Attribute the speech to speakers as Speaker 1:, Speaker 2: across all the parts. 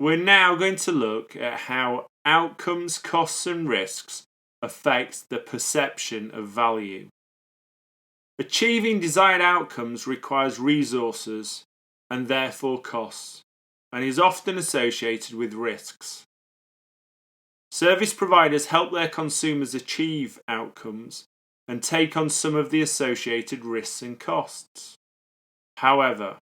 Speaker 1: We're now going to look at how outcomes, costs and risks affect the perception of value. Achieving desired outcomes requires resources and therefore costs, and is often associated with risks. Service providers help their consumers achieve outcomes and take on some of the associated risks and costs. However,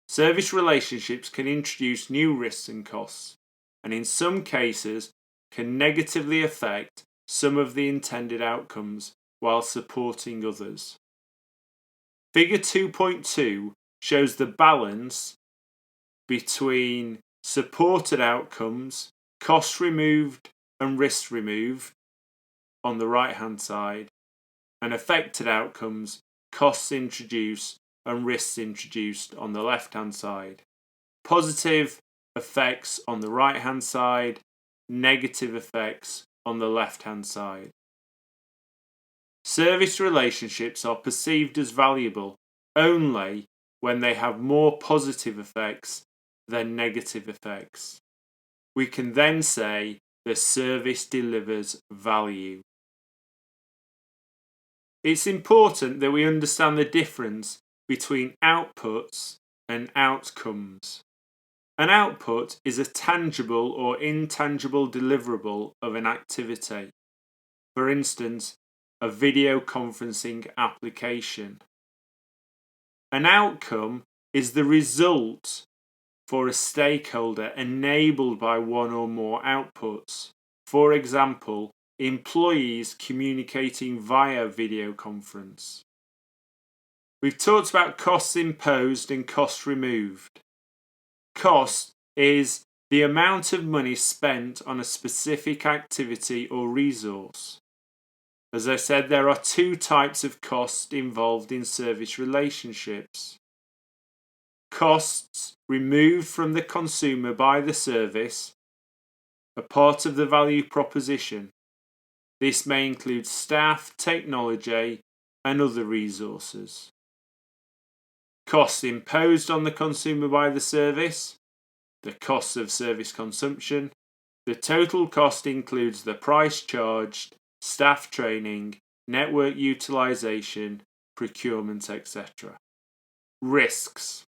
Speaker 1: service relationships can introduce new risks and costs, and in some cases can negatively affect some of the intended outcomes while supporting others. Figure 2.2 shows the balance between supported outcomes, costs removed and risks removed on the right hand side, and affected outcomes, costs introduced and risks introduced on the left hand side. Positive effects on the right hand side, negative effects on the left hand side. Service relationships are perceived as valuable only when they have more positive effects than negative effects. We can then say the service delivers value. It's important that we understand the difference between outputs and outcomes. An output is a tangible or intangible deliverable of an activity. For instance, a video conferencing application. An outcome is the result for a stakeholder enabled by one or more outputs. For example, employees communicating via video conference. We've talked about costs imposed and costs removed. Cost is the amount of money spent on a specific activity or resource. As I said, there are two types of cost involved in service relationships. Costs removed from the consumer by the service are part of the value proposition. This may include staff, technology, and other resources. Costs imposed on the consumer by the service, the costs of service consumption. The total cost includes the price charged, staff training, network utilization, procurement, etc. Risks.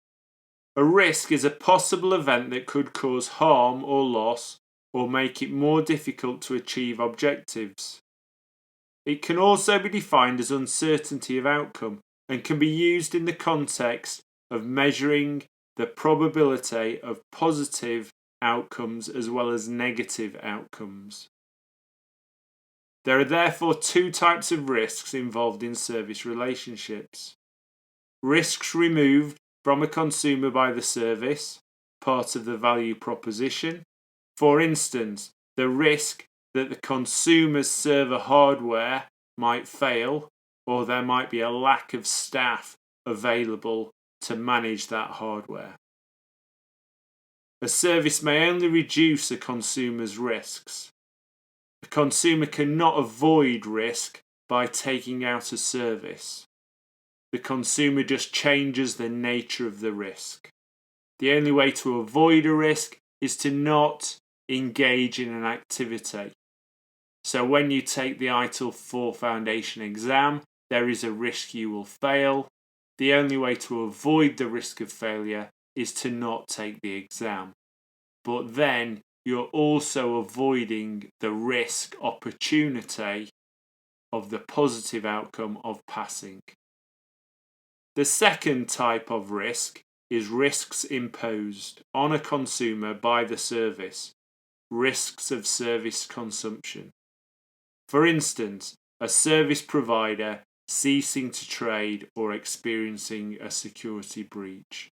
Speaker 1: A risk is a possible event that could cause harm or loss or make it more difficult to achieve objectives. It can also be defined as uncertainty of outcome and can be used in the context of measuring the probability of positive outcomes as well as negative outcomes. There are therefore two types of risks involved in service relationships. Risks removed from a consumer by the service, part of the value proposition. For instance, the risk that the consumer's server hardware might fail, or there might be a lack of staff available to manage that hardware. A service may only reduce a consumer's risks. A consumer cannot avoid risk by taking out a service. The consumer just changes the nature of the risk. The only way to avoid a risk is to not engage in an activity. So when you take the ITIL 4 foundation exam, there is a risk you will fail. The only way to avoid the risk of failure is to not take the exam. But then you're also avoiding the risk opportunity of the positive outcome of passing. The second type of risk is risks imposed on a consumer by the service, risks of service consumption. For instance, a service provider ceasing to trade or experiencing a security breach.